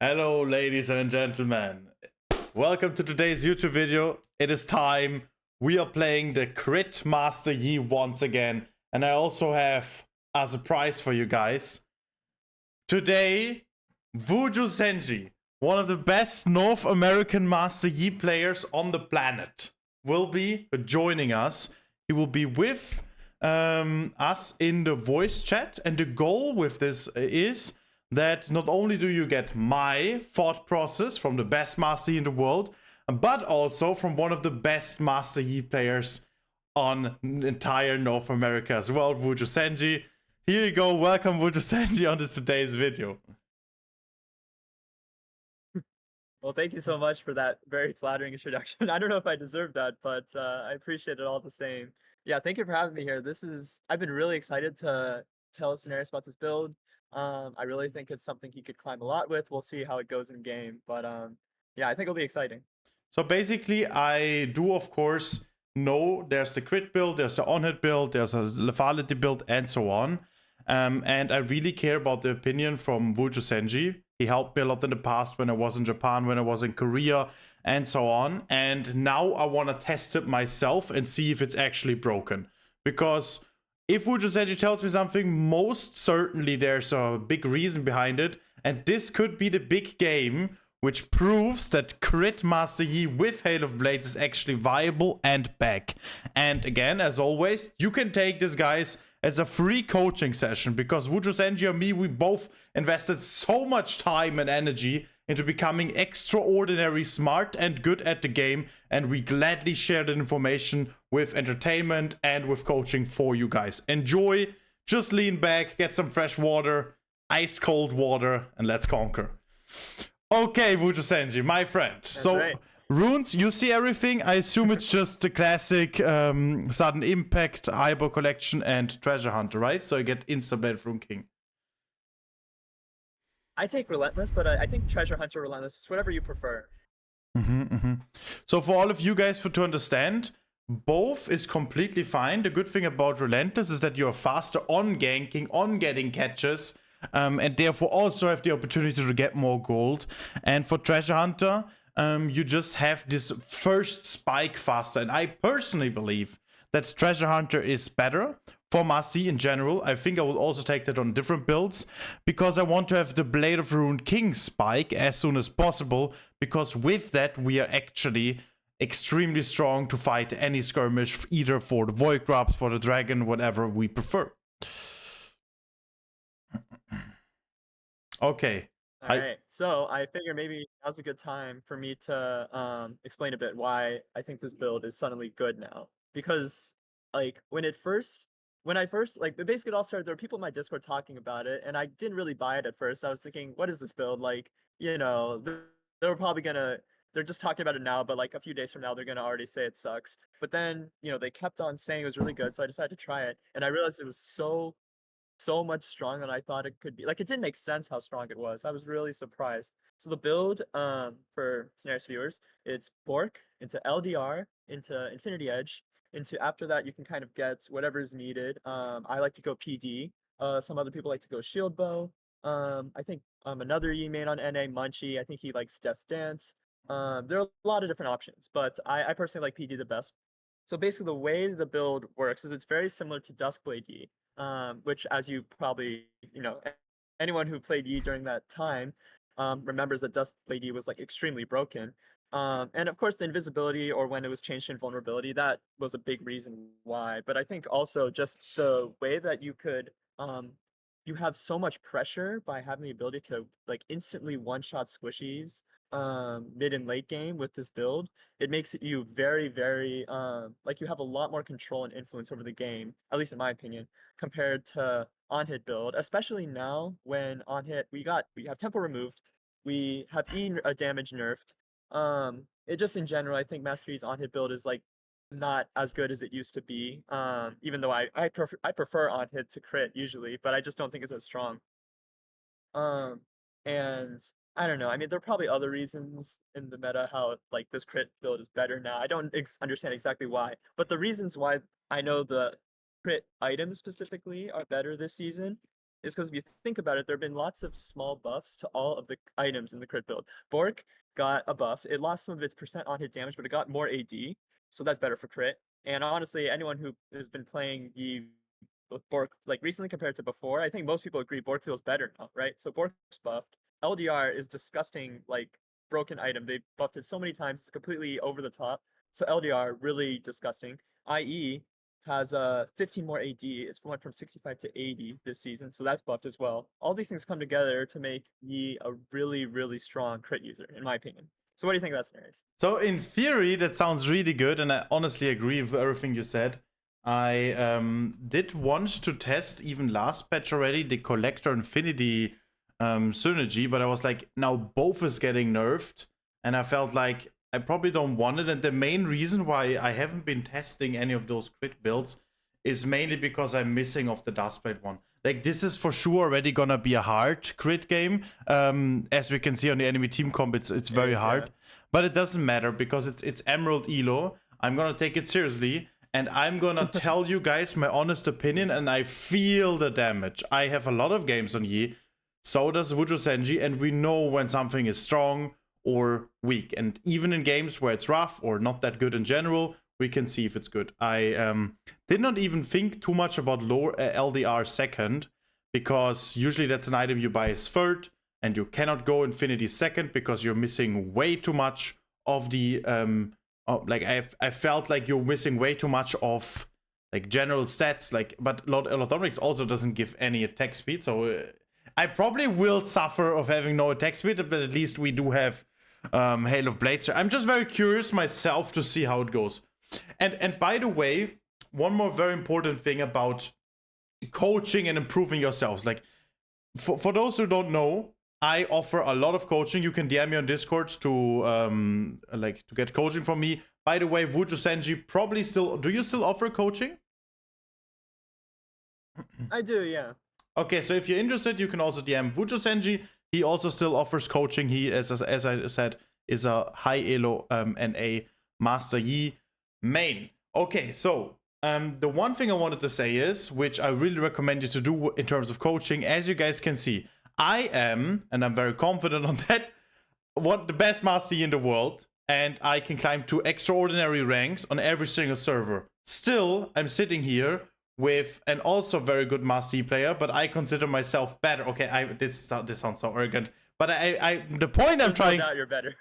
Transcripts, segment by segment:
Hello, ladies and gentlemen. Welcome to today's YouTube video. It is time. We are playing the Crit Master Yi once again. And I also have a surprise for you guys. Today, Wuju Senshi, one of the best North American Master Yi players on the planet, will be joining us. He will be with us in the voice chat. And the goal with this is that not only do you get my thought process from the best Master Yi in the world, but also from one of the best Master Yi players on entire North America as well, Wuju Senshi. Here you go. Welcome, Wuju Senshi, on this today's video. Well, thank you so much for that very flattering introduction. I don't know if I deserve that, but I appreciate it all the same. Yeah, thank you for having me here. I've been really excited to tell Sinerias about this build. I really think it's something he could climb a lot with. We'll see how it goes in game, but yeah, I think it'll be exciting. So basically, I do, of course, know there's the crit build, there's the on-hit build, there's a lethality build, and so on. And I really care about the opinion from Wuju Senshi. He helped me a lot in the past when I was in Japan, when I was in Korea, and so on. And now I want to test it myself and see if it's actually broken. Because if Wuju Senshi tells me something, most certainly there's a big reason behind it. And this could be the big game which proves that Crit Master Yi with Hail of Blades is actually viable and back. And again, as always, you can take this, guys, as a free coaching session, because Wuju Senshi and me, we both invested so much time and energy into becoming extraordinary smart and good at the game, and we gladly share the information with entertainment and with coaching for you guys. Enjoy, just lean back, get some fresh water, ice cold water, and let's conquer. Okay, Wuju Senshi, my friend. That's right. Runes, you see everything. I assume it's just the classic Sudden Impact, Eyeball Collection, and Treasure Hunter, right? So you get Insta-Blade Rune King. I take Relentless, but I think Treasure Hunter Relentless is whatever you prefer. So for all of you guys to understand, both is completely fine. The good thing about Relentless is that you're faster on ganking, on getting catches, and therefore also have the opportunity to get more gold. And for Treasure Hunter, you just have this first spike faster. And I personally believe that Treasure Hunter is better for Master Yi in general. I think I will also take that on different builds, because I want to have the Blade of Rune King spike as soon as possible, because with that we are actually extremely strong to fight any skirmish, either for the Void Grubs, for the Dragon, whatever we prefer. Okay. All right, so I figure maybe now's a good time for me to explain a bit why I think this build is suddenly good now. Because like when I first like basically it all started, there were people in my Discord talking about it, and I didn't really buy it at first. I was thinking, what is this build? Like, you know, they're probably gonna they're just talking about it now, but like a few days from now they're gonna already say it sucks. But then, you know, they kept on saying it was really good, so I decided to try it, and I realized it was so much stronger than I thought it could be. Like, it didn't make sense how strong it was. I was really surprised. So the build, for Sinerias viewers, it's Bork into LDR into Infinity Edge. Into after that, you can kind of get whatever is needed. I like to go PD. Some other people like to go Shield Bow. I think another Yi main on NA, Munchie. I think he likes Death's Dance. There are a lot of different options, but I personally like PD the best. So basically, the way the build works is it's very similar to Duskblade Yi, which, as you probably, you know, anyone who played Yi during that time remembers that Duskblade Yi was like extremely broken. And of course, the invisibility, or when it was changed to invulnerability, that was a big reason why. But I think also just the way that you have so much pressure by having the ability to like instantly one-shot squishies mid and late game with this build. It makes you very like you have a lot more control and influence over the game, at least in my opinion, compared to on hit build, especially now when on hit we have tempo removed, we have damage nerfed. It just in general, I think Master Yi's on hit build is like not as good as it used to be. Even though I prefer on hit to crit usually, but I just don't think it's as strong. And I don't know. I mean, there are probably other reasons in the meta how like this crit build is better now. I don't understand exactly why, but the reasons why I know the crit items specifically are better this season is because if you think about it, there have been lots of small buffs to all of the items in the crit build. Bork got a buff. It lost some of its percent on hit damage, but it got more AD, so that's better for crit. And honestly, anyone who has been playing the with Bork like recently compared to before, I think most people agree Bork feels better now, right? So Bork's buffed. LDR is disgusting, like broken item. They buffed it so many times, it's completely over the top. So LDR really disgusting. IE has 15 more AD. It's went from 65 to 80 this season, so that's buffed as well. All these things come together to make Yi a really, really strong crit user, in my opinion. So what do you think about Sinerias? So in theory, that sounds really good, and I honestly agree with everything you said. I did want to test, even last patch already, the Collector Infinity synergy, but I was like, now both is getting nerfed, and I felt like I probably don't want it. And the main reason why I haven't been testing any of those crit builds is mainly because I'm missing off the Dustblade one. Like, this is for sure already gonna be a hard crit game. As we can see on the enemy team comp, it's very hard. Yeah. But it doesn't matter because it's Emerald Elo. I'm gonna take it seriously. And I'm gonna tell you guys my honest opinion, and I feel the damage. I have a lot of games on Yi, so does Wuju Senshi, and we know when something is strong or weak. And even in games where it's rough or not that good in general, we can see if it's good. I did not even think too much about low LDR second, because usually that's an item you buy as third, and you cannot go Infinity second because you're missing way too much of the like I felt like you're missing way too much of like general stats, like, but Lothomrix also doesn't give any attack speed, so I probably will suffer of having no attack speed, but at least we do have Hail of Blades. I'm just very curious myself to see how it goes. And by the way, one more very important thing about coaching and improving yourselves, like for those who don't know, I offer a lot of coaching. You can DM me on Discord to get coaching from me. By the way, Wuju Senshi probably still... Do you still offer coaching? I do, yeah. Okay, so if you're interested, you can also DM Wuju Senshi. He also still offers coaching. He, as I said, is a high elo NA Master Yi main. Okay, so the one thing I wanted to say is, which I really recommend you to do in terms of coaching, as you guys can see, I am, and I'm very confident on that, the best Master Yi in the world, and I can climb to extraordinary ranks on every single server. Still, I'm sitting here with an also very good Master Yi player, but I consider myself better. Okay, this sounds so arrogant, but the point I'm trying... No doubt you're better.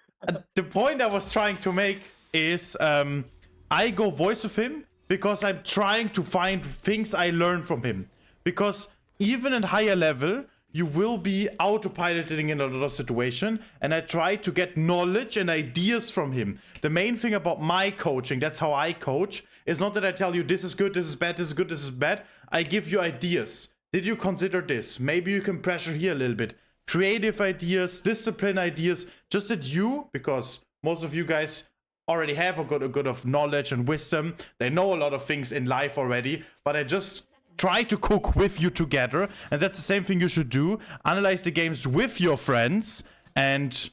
The point I was trying to make is, I go voice of him because I'm trying to find things I learn from him. Because even at higher level, you will be autopiloting in a lot of situations, and I try to get knowledge and ideas from him. The main thing about my coaching, that's how I coach, is not that I tell you this is good, this is bad, this is good, this is bad. I give you ideas. Did you consider this? Maybe you can pressure here a little bit. Creative ideas, discipline ideas, just that you, because most of you guys already have a good of knowledge and wisdom. They know a lot of things in life already, but I just try to cook with you together, and that's the same thing you should do. Analyze the games with your friends and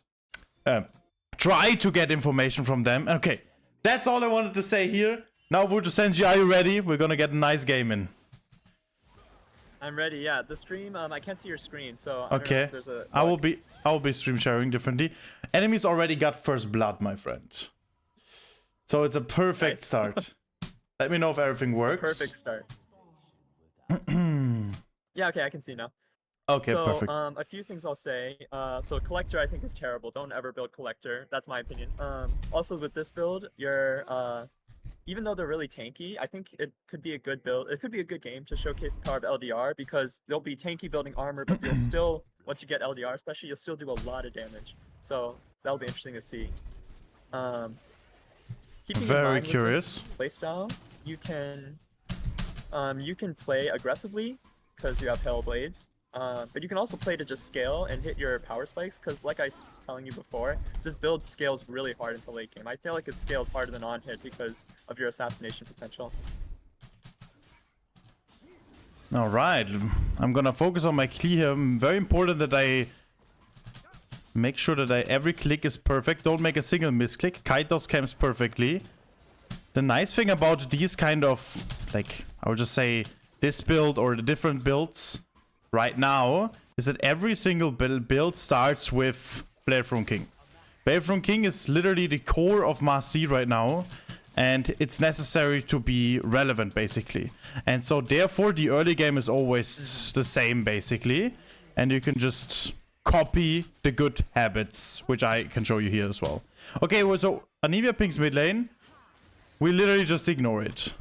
try to get information from them. Okay, that's all I wanted to say here. Now, Wuju Senshi, are you ready? We're gonna get a nice game in. I'm ready. Yeah, the stream. I can't see your screen, so okay. I will be stream sharing differently. Enemies already got first blood, my friend. So it's a perfect start. Let me know if everything works. Perfect start. Yeah, okay, I can see now. Okay, so, perfect. A few things I'll say. So Collector I think is terrible. Don't ever build Collector. That's my opinion. Also with this build, you're even though they're really tanky, I think it could be a good build. It could be a good game to showcase the power of LDR, because they'll be tanky building armor, but you'll still, once you get LDR especially, you'll still do a lot of damage. So that'll be interesting to see. Keeping very in mind curious. With this playstyle, you can play aggressively because you have Hail Blades, but you can also play to just scale and hit your power spikes, because like I was telling you before, this build scales really hard into late game. I feel like it scales harder than on hit because of your assassination potential. All right, I'm gonna focus on my clear here. Very important that I make sure that every click is perfect. Don't make a single misclick. Kite those camps perfectly. The nice thing about these kind of, like, I would just say this build or the different builds right now is that every single build starts with Blade from King. Blade from King is literally the core of Master Yi right now, and it's necessary to be relevant basically. And so therefore the early game is always the same basically, and you can just copy the good habits, which I can show you here as well. Okay, well, so Anivia pings mid lane. We literally just ignore it.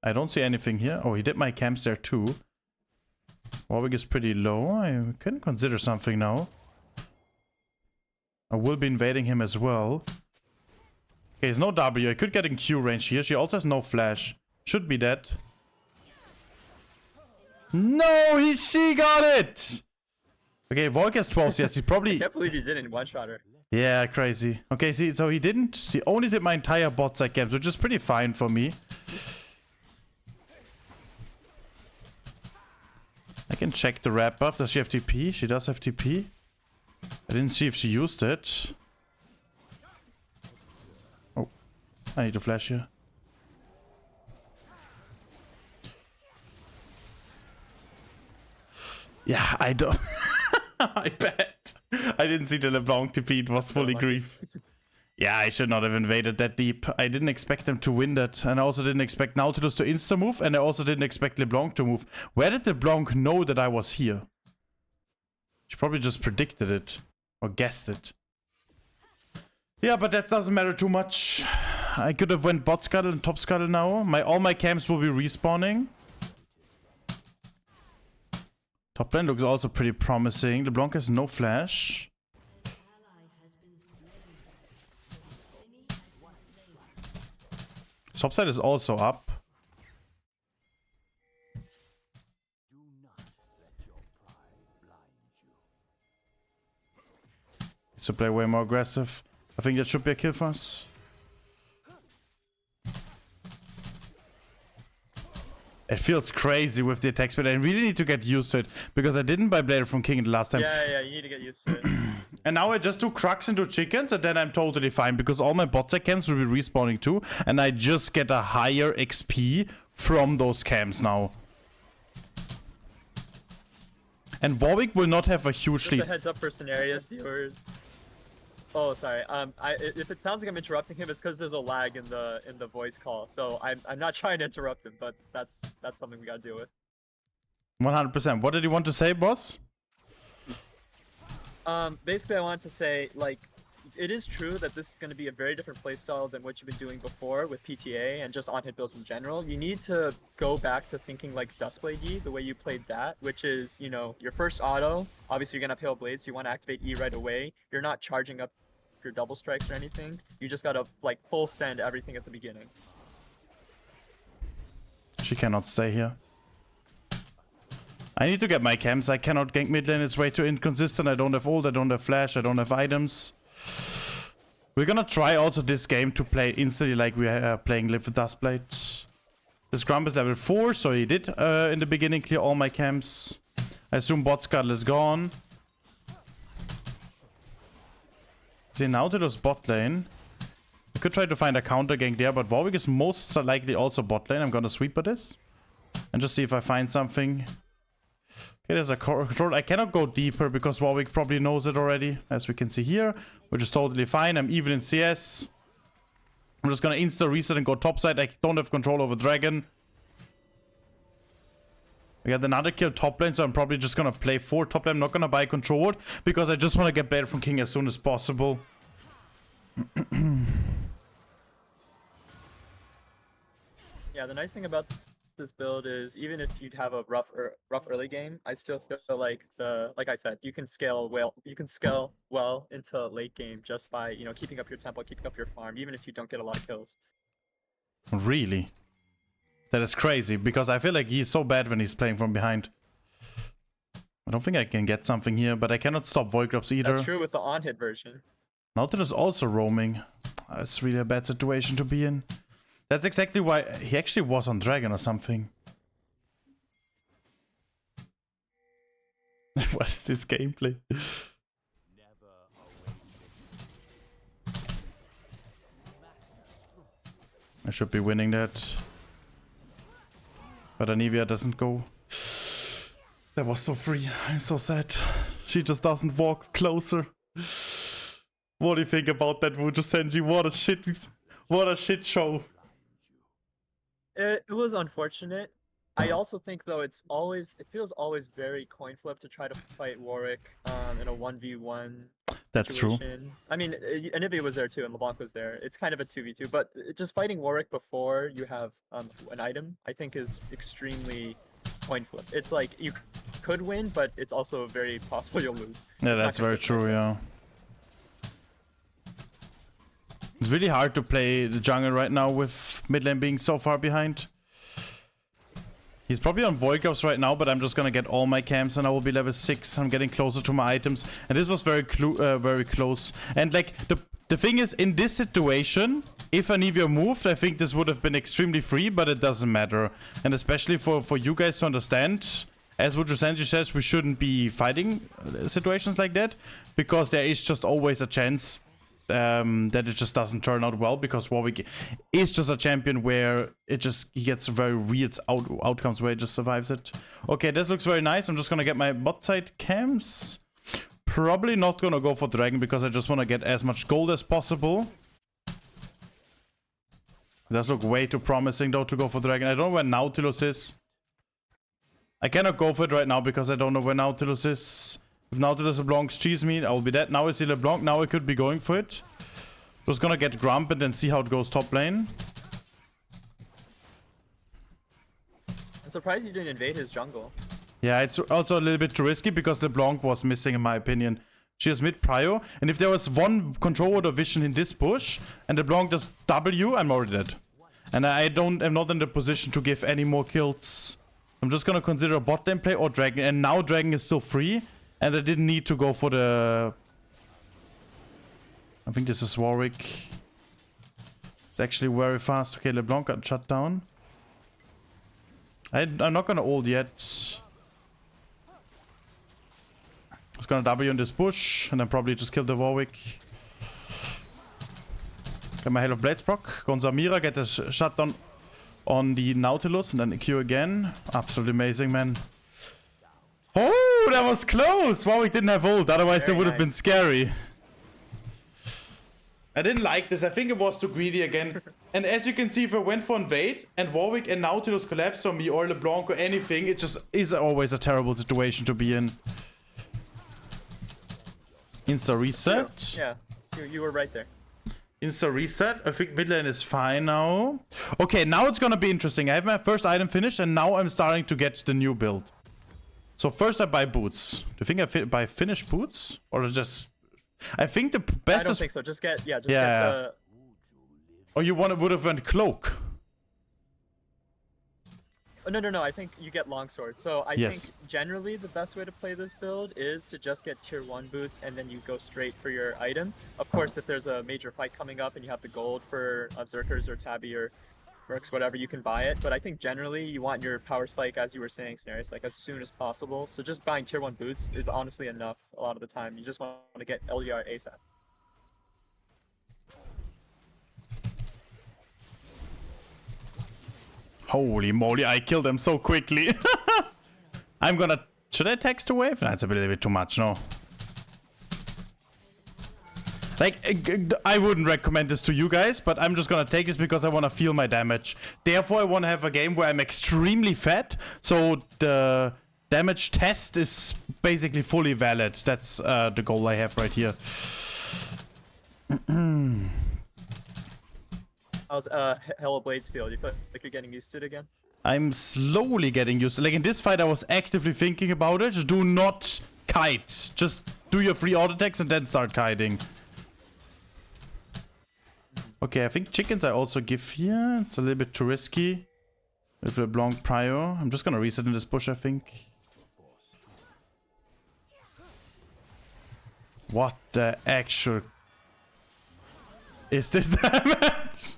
I don't see anything here. Oh, he did my camps there too. Warwick is pretty low. I can consider something now. I will be invading him as well. Okay, he's no W. I could get in Q range here. She also has no flash. Should be dead. No, she got it! Okay, Warwick has 12 CS. He probably... I can't believe he didn't one-shot her. Yeah, crazy. Okay, see, so he didn't... He only did my entire bot side camps, which is pretty fine for me. I can check the red buff. Does she have TP? She does have TP. I didn't see if she used it. Oh, I need to flash here. Yeah, I don't... I bet. I didn't see the LeBlanc TP. It was fully grief. Yeah, I should not have invaded that deep. I didn't expect them to win that. And I also didn't expect Nautilus to insta-move. And I also didn't expect LeBlanc to move. Where did LeBlanc know that I was here? She probably just predicted it. Or guessed it. Yeah, but that doesn't matter too much. I could have went bot scuttle and top scuttle now. All my camps will be respawning. Top lane looks also pretty promising. LeBlanc has no flash. Top side is also up. Needs to play way more aggressive. I think that should be a kill for us. It feels crazy with the attack speed. I really need to get used to it because I didn't buy Blade from King the last time. Yeah, you need to get used to it. And now I just do Crux into chickens and then I'm totally fine because all my bot side camps will be respawning too. And I just get a higher XP from those camps now. And Warwick will not have a huge lead. Just a heads up for Sinerias viewers. Oh, sorry. If it sounds like I'm interrupting him, it's because there's a lag in the voice call. So I'm not trying to interrupt him, but that's something we gotta deal with. 100%. What did you want to say, boss? Basically, I wanted to say, like, it is true that this is going to be a very different playstyle than what you've been doing before with PTA and just on-hit builds in general. You need to go back to thinking like Duskblade E, the way you played that, which is, you know, your first auto. Obviously, you're going to have Pale Blade, so you want to activate E right away. You're not charging up your double strikes or anything. You just got to, like, full send everything at the beginning. She cannot stay here. I need to get my camps. I cannot gank mid lane. It's way too inconsistent. I don't have ult. I don't have flash. I don't have items. We're gonna try also this game to play instantly like we are playing Live with Duskblade. This Grump is level 4, so he did in the beginning clear all my camps. I assume bot scuttle is gone. See, now to this bot lane. I could try to find a counter gank there, but Warwick is most likely also bot lane. I'm gonna sweep at this. And just see if I find something. Okay, there's a control. I cannot go deeper because Warwick probably knows it already, as we can see here, which is totally fine. I'm even in CS. I'm just gonna insta reset and go topside. I don't have control over Dragon. I got another kill top lane, so I'm probably just gonna play 4 top lane. I'm not gonna buy control because I just want to get Blade from King as soon as possible. Yeah, the nice thing about this build is even if you'd have a rough early game, I still feel like like I said, you can scale well into late game just by, you know, keeping up your tempo, keeping up your farm, even if you don't get a lot of kills. Really? That is crazy because I feel like he's so bad when he's playing from behind. I don't think I can get something here, but I cannot stop void drops either. That's true with the on-hit version. Nautilus is also roaming. That's really a bad situation to be in. That's exactly why he actually was on Dragon or something. What is this gameplay? I should be winning that. But Anivia doesn't go. That was so free. I'm so sad. She just doesn't walk closer. What do you think about that, Wuju Senshi? What a shit show. It was unfortunate. I also think though it feels always very coin flip to try to fight Warwick in a 1v1 That's situation. true. I mean, Anivia was there too and LeBlanc was there. It's kind of a 2v2, but just fighting Warwick before you have an item, I think is extremely coin flip. It's like you could win, but it's also very possible you'll lose. Yeah, It's that's not very consistent, true, so- yeah. It's really hard to play the jungle right now with mid lane being so far behind. He's probably on Voidcaps right now, but I'm just gonna get all my camps and I will be level 6. I'm getting closer to my items. And this was very close. And like, the thing is, in this situation, if Anivia moved, I think this would have been extremely free, but it doesn't matter. And especially for you guys to understand, as Wuju Senshi says, we shouldn't be fighting situations like that, because there is just always a chance that it just doesn't turn out well, because Warwick is just a champion where he gets very weird outcomes where he just survives it. Okay, this looks very nice. I'm just gonna get my bot side camps. Probably not gonna go for Dragon because I just want to get as much gold as possible. It does look way too promising though to go for Dragon. I don't know where Nautilus is. I cannot go for it right now because I don't know where Nautilus is. If Nautilus belongs cheese meat, I will be dead. Now I see LeBlanc. Now I could be going for it. Just gonna get Grump and then see how it goes top lane. I'm surprised you didn't invade his jungle. Yeah, it's also a little bit too risky because LeBlanc was missing in my opinion. She has mid prio, and if there was one control or vision in this push and LeBlanc does W, I'm already dead. And I'm not in the position to give any more kills. I'm just gonna consider a bot lane play or Dragon, and now Dragon is still free. And I didn't need to go for the... I think this is Warwick. It's actually very fast. Okay, LeBlanc got shut down. I'm not gonna ult yet. Just gonna W in this bush and then probably just kill the Warwick. Get my Hail of Blades proc. Go on Samira, get the shutdown on the Nautilus and then the Q again. Absolutely amazing, man. Oh, that was close! Warwick didn't have ult, otherwise that would have been scary. I didn't like this. I think it was too greedy again. And as you can see, if I went for invade and Warwick and Nautilus collapsed on me or LeBlanc or anything, it just is always a terrible situation to be in. Insta reset. Yeah, you were right there. Insta reset. I think mid lane is fine now. Okay, now it's gonna be interesting. I have my first item finished and now I'm starting to get the new build. So first I buy boots. Do you think I buy finished boots? Or just... I think the best I don't is... think so. Just get get the... Or you would have went cloak. Oh, no. I think you get longsword. So I Yes. think generally the best way to play this build is to just get tier 1 boots and then you go straight for your item. Of course, if there's a major fight coming up and you have the gold for Berserkers or Tabby or Mercs, whatever, you can buy it. But I think generally you want your power spike, as you were saying, Sinerias, like as soon as possible. So just buying tier 1 boots is honestly enough a lot of the time. You just want to get LDR ASAP. Holy moly, I killed them so quickly. I'm gonna... Should I text a wave? That's a little bit too much, no. Like, I wouldn't recommend this to you guys, but I'm just gonna take this because I want to feel my damage. Therefore, I want to have a game where I'm extremely fat, so the damage test is basically fully valid. That's the goal I have right here. How's Hello Blades feel? Do you feel like you're getting used to it again? I'm slowly getting used to it. Like in this fight, I was actively thinking about it. Just do not kite. Just do your free auto attacks and then start kiting. Okay, I think chickens I also give here. It's a little bit too risky. With LeBlanc prio. I'm just gonna reset in this bush, I think. What the actual... is this damage?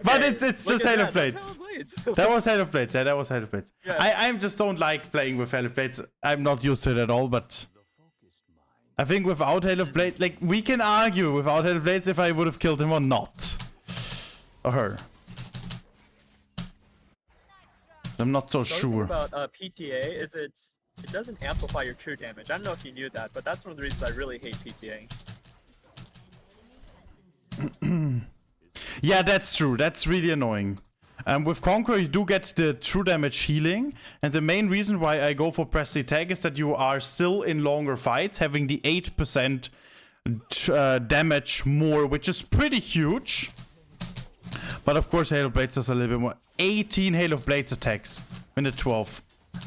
But Okay, it's look just at Hail that, of that's Blades. Hail of Blades. That was Hail of Blades, yeah, that was Hail of Blades. Yeah. I just don't like playing with Hail of Blades. I'm not used to it at all, but... I think without Hail of Blades, like, we can argue without Hail of Blades if I would have killed him or not. Or her. I'm not so The other thing sure. about PTA is it doesn't amplify your true damage. I don't know if you knew that, but that's one of the reasons I really hate PTA. Yeah, that's true. That's really annoying. With Conqueror, you do get the true damage healing, and the main reason why I go for Press the Attack is that you are still in longer fights, having the 8% damage more, which is pretty huge. But of course, Hail of Blades does a little bit more. 18 Hail of Blades attacks in the 12.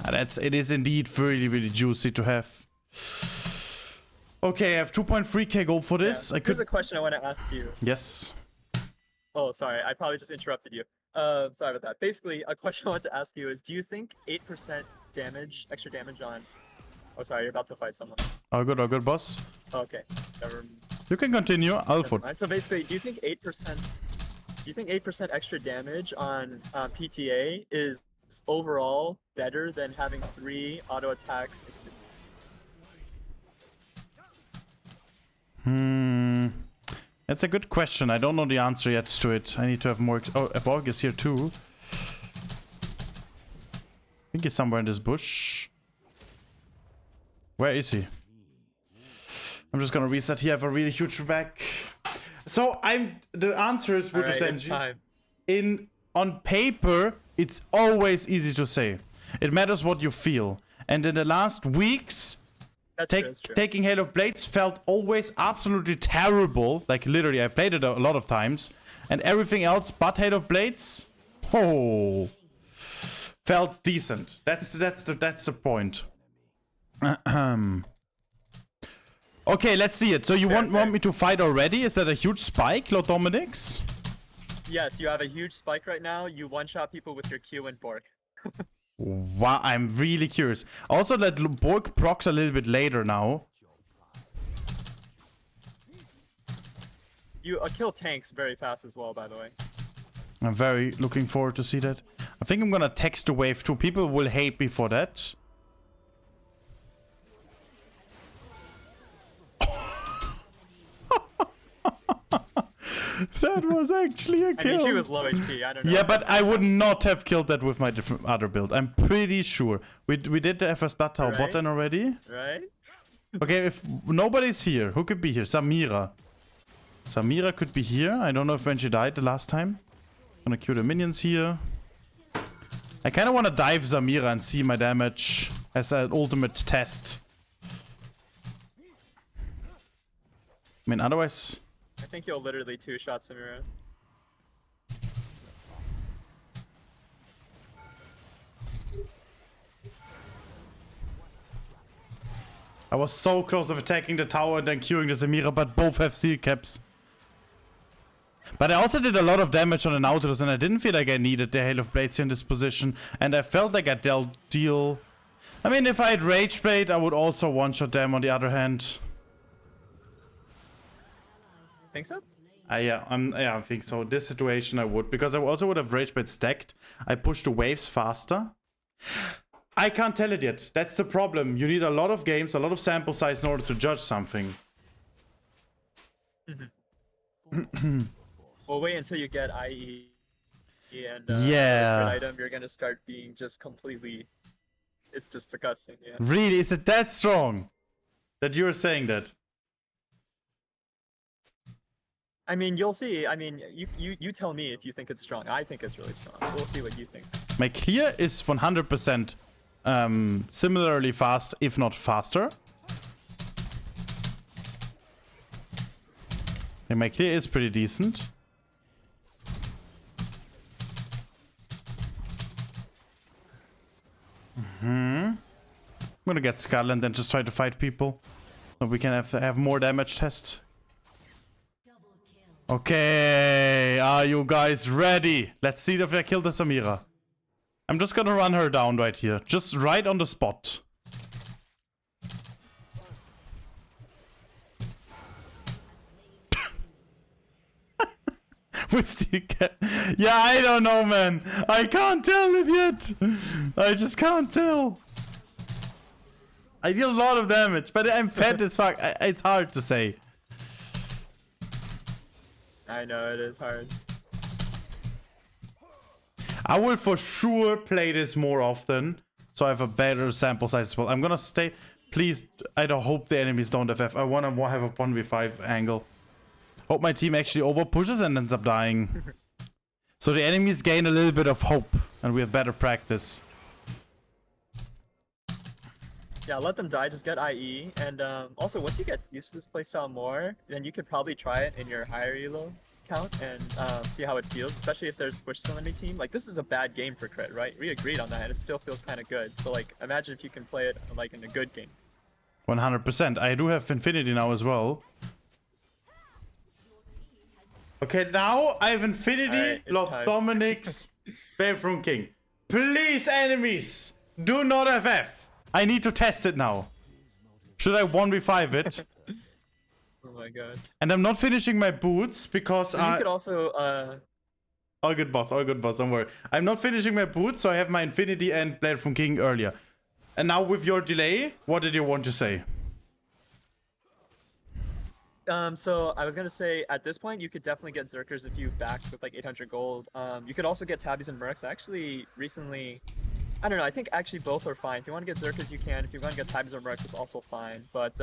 It is indeed really, really juicy to have. Okay, I have 2.3k gold for this. Yeah. Here's a question I want to ask you. Yes. Oh, sorry, I probably just interrupted you. Sorry about that. Basically, a question I want to ask you is, do you think 8% damage, extra damage on... Oh, sorry, you're about to fight someone. All good, boss. Okay. You can continue. I'll foot. So basically, do you think 8%... Do you think 8% extra damage on PTA is overall better than having 3 auto attacks instantly? That's a good question. I don't know the answer yet to it. I need to have more... Oh, Evolg is here too. I think he's somewhere in this bush. Where is he? I'm just gonna reset here. I have a really huge back. So the answer is Wuju Senshi. On paper, it's always easy to say. It matters what you feel. And in the last weeks, taking Hail of Blades felt always absolutely terrible. Like literally, I played it a lot of times, and everything else but Hail of Blades, felt decent. That's the point. Okay, let's see it. So you want me to fight already? Is that a huge spike, Lord Dominic's? Yes, you have a huge spike right now. You one-shot people with your Q and Bork. Wow, I'm really curious. Also, that Bork procs a little bit later now. You kill tanks very fast as well, by the way. I'm very looking forward to see that. I think I'm gonna text the wave too. People will hate me for that. That was actually a kill. I mean, she was low HP. I don't know. Yeah, but I would not have killed that with my other build. I'm pretty sure. We did the FS Blood Tower bot lane already. Right? Okay, if nobody's here, who could be here? Samira. Samira could be here. I don't know if when she died the last time. I'm gonna queue the minions here. I kind of want to dive Samira and see my damage as an ultimate test. I mean, otherwise... I think you'll literally two-shot Samira. I was so close of attacking the tower and then queuing the Samira, but both have seal caps. But I also did a lot of damage on the Nautilus, and I didn't feel like I needed the Hail of Blades in this position, and I felt like I deal... I mean, if I had Rage Blade, I would also one-shot them on the other hand. Think so? Yeah, I think so. This situation I would, because I also would have Rage Blade stacked. I push the waves faster. I can't tell it yet. That's the problem. You need a lot of games, a lot of sample size in order to judge something. Well, wait until you get IE and yeah, item. You're gonna start being just completely. It's just disgusting. Yeah. Really, is it that strong that you're saying that? I mean, you'll see. I mean, you tell me if you think it's strong. I think it's really strong. We'll see what you think. My clear is 100% similarly fast, if not faster. And my clear is pretty decent. I'm gonna get Skull and then just try to fight people. So we can have more damage test. Okay, are you guys ready? Let's see if I kill the Samira. I'm just gonna run her down right here. Just right on the spot. We've seen yeah, I don't know, man. I can't tell it yet. I just can't tell. I deal a lot of damage, but I'm fat as fuck. It's hard to say. I know, it is hard. I will for sure play this more often, so I have a better sample size as well. I'm gonna stay. Please, I don't hope the enemies don't FF. I wanna have a 1v5 angle. Hope my team actually over pushes and ends up dying. So the enemies gain a little bit of hope and we have better practice. Yeah, let them die, just get IE, and also once you get used to this playstyle more, then you could probably try it in your higher elo count and see how it feels, especially if there's squish on any team. Like, this is a bad game for crit, right? We agreed on that, and it still feels kind of good. So, like, imagine if you can play it, like, in a good game. 100%. I do have Infinity now as well. Okay, now I have Infinity, Lord Dominic's Bedroom King. Please, enemies, do not FF. I need to test it now. Should I 1v5 it? Oh my god. And I'm not finishing my boots because so you could also all good boss, don't worry. I'm not finishing my boots, so I have my Infinity and Blade from King earlier. And now with your delay, what did you want to say? So I was gonna say, at this point, you could definitely get Zerkers if you backed with like 800 gold. You could also get Tabbies and Mercs. Actually, recently, I don't know, I think actually both are fine. If you want to get Zerkers, you can. If you want to get Tabbies or Mercs, it's also fine. But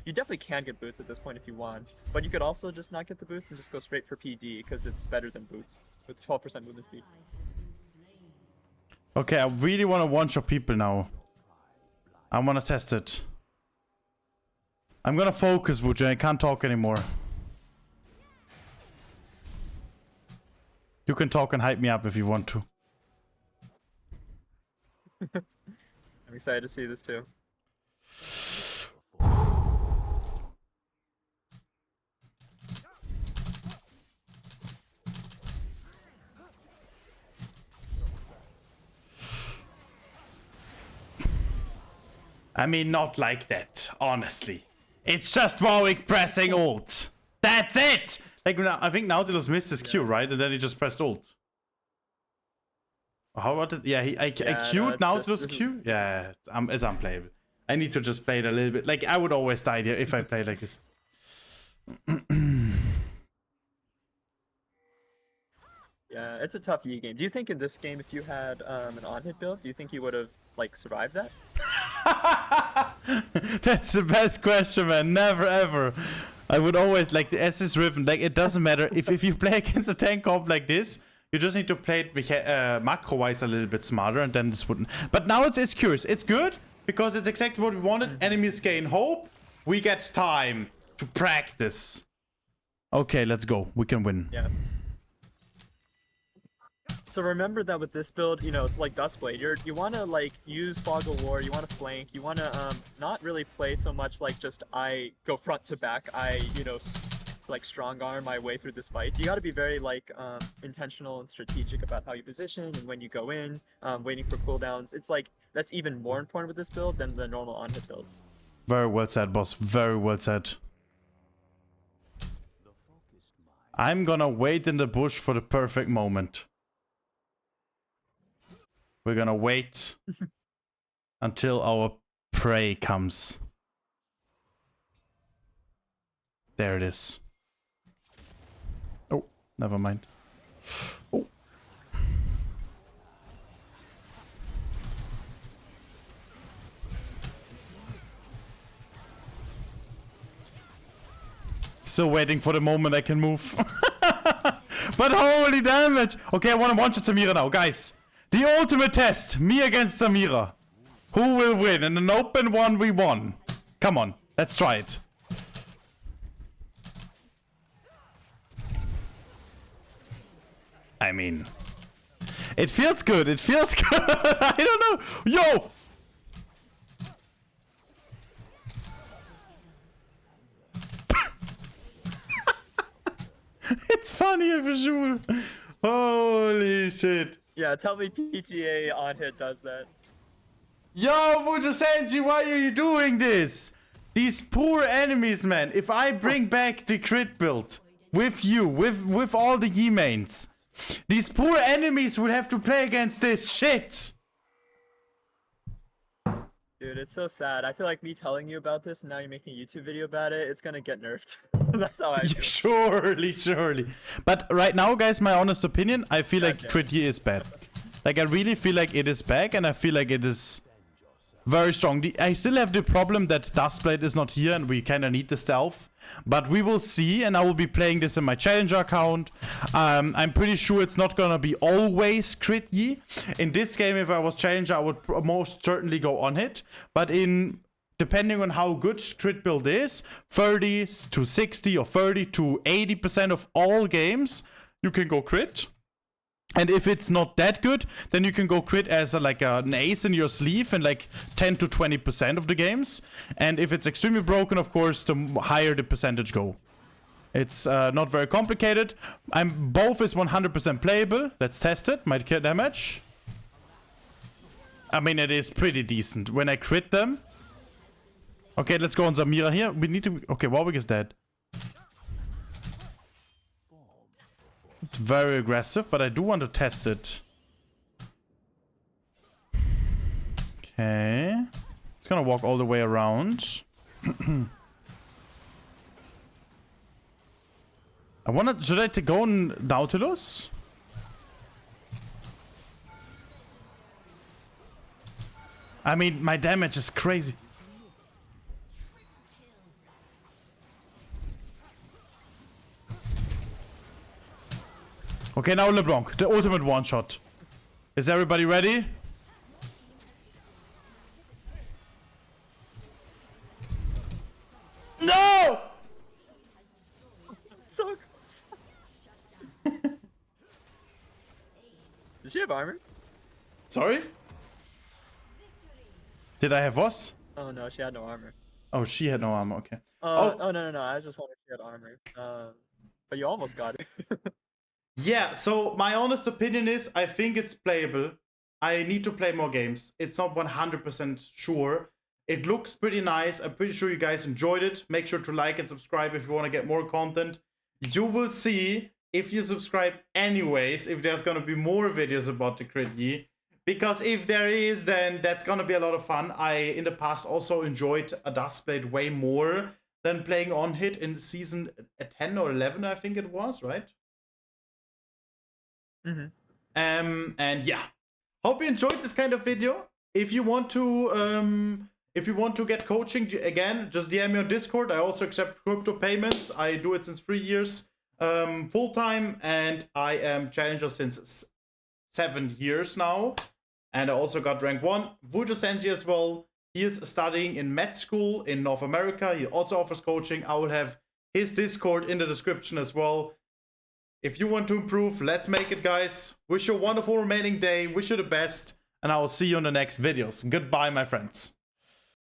you definitely can get boots at this point if you want. But you could also just not get the boots and just go straight for PD, because it's better than boots with 12% movement speed. Okay, I really want to one-shot people now. I want to test it. I'm gonna focus, Wuju. I can't talk anymore. You can talk and hype me up if you want to. I'm excited to see this too. I mean, not like that, honestly. It's just Warwick pressing ult. That's it! Like, I think Nautilus missed his Q, right? And then he just pressed ult. How about it? Yeah, I queued Nautilus Q? Yeah, it's unplayable. I need to just play it a little bit. Like, I would always die here if I play like this. Yeah, it's a tough Yi game. Do you think in this game, if you had an on-hit build, do you think you would have, like, survived that? That's the best question, man. Never ever. I would always like the S is Riven. Like, it doesn't matter if you play against a tank comp like this, you just need to play it macro wise a little bit smarter, and then this wouldn't. But now it's curious. It's good because it's exactly what we wanted. Enemies gain hope. We get time to practice. Okay, let's go. We can win. Yeah. So remember that with this build, you know, it's like Dustblade. You want to like use Fog of War, you want to flank, you want to not really play so much like just I go front to back, like strong arm my way through this fight. You got to be very like intentional and strategic about how you position and when you go in, waiting for cooldowns. It's like that's even more important with this build than the normal on-hit build. Very well said, boss. Very well said. I'm gonna wait in the bush for the perfect moment. We're gonna wait until our prey comes. There it is. Oh, never mind. Oh. Still waiting for the moment I can move. But holy damage! Okay, I want to one-shot Samira now, guys. The ultimate test, me against Samira. Who will win in an open 1v1? Come on, let's try it. I mean, it feels good, it feels good. I don't know. Yo! It's funny for sure. Holy shit. Yeah, tell me PTA on hit does that. Yo, Wuju Senshi, why are you doing this? These poor enemies, man. If I bring back the crit build with you, with all the Yi mains, these poor enemies will have to play against this shit. Dude, it's so sad. I feel like me telling you about this and now you're making a YouTube video about it, it's gonna get nerfed. That's how I feel. Surely. But right now, guys, my honest opinion, I feel like crit here is bad. Like, I really feel like it is back, and I feel like it is very strong. I still have the problem that Dustblade is not here and we kind of need the stealth. But we will see, and I will be playing this in my Challenger account. I'm pretty sure it's not gonna be always crit Yi. In this game, if I was Challenger, I would most certainly go on hit. But depending on how good crit build is, 30 to 60 or 30 to 80% of all games, you can go crit. And if it's not that good, then you can go crit as an ace in your sleeve in like 10 to 20% of the games. And if it's extremely broken, of course, the higher the percentage go. It's not very complicated. Both is 100% playable. Let's test it. Might kill damage. I mean, it is pretty decent. When I crit them. Okay, let's go on Samira here. We need to... Okay, Warwick is dead. It's very aggressive, but I do want to test it. Okay. It's gonna walk all the way around. Should I go on Nautilus? I mean, my damage is crazy. Okay, now LeBlanc, the ultimate one-shot. Is everybody ready? No! So close. Does she have armor? Sorry? Did I have what? Oh no, she had no armor. Oh, she had no armor, okay. Oh no, I was just wondering if she had armor. But you almost got it. Yeah, so my honest opinion is I think it's playable. I need to play more games. It's not 100% sure. It looks pretty nice. I'm pretty sure you guys enjoyed it. Make sure to like and subscribe if you want to get more content. You will see, if you subscribe anyways, if there's going to be more videos about the Crit Yi. Because if there is, then that's going to be a lot of fun. I, in the past, also enjoyed a Dustblade way more than playing on hit in season 10 or 11, I think it was, right? Mm-hmm. And yeah, hope you enjoyed this kind of video. If you want to get coaching again, just DM me on Discord. I also accept crypto payments. I do it since 3 years, full time, and I am Challenger since 7 years now. And I also got rank 1. Wuju Senshi as well. He is studying in med school in North America. He also offers coaching. I will have his Discord in the description as well. If you want to improve, let's make it, guys. Wish you a wonderful remaining day. Wish you the best. And I will see you in the next videos. Goodbye, my friends.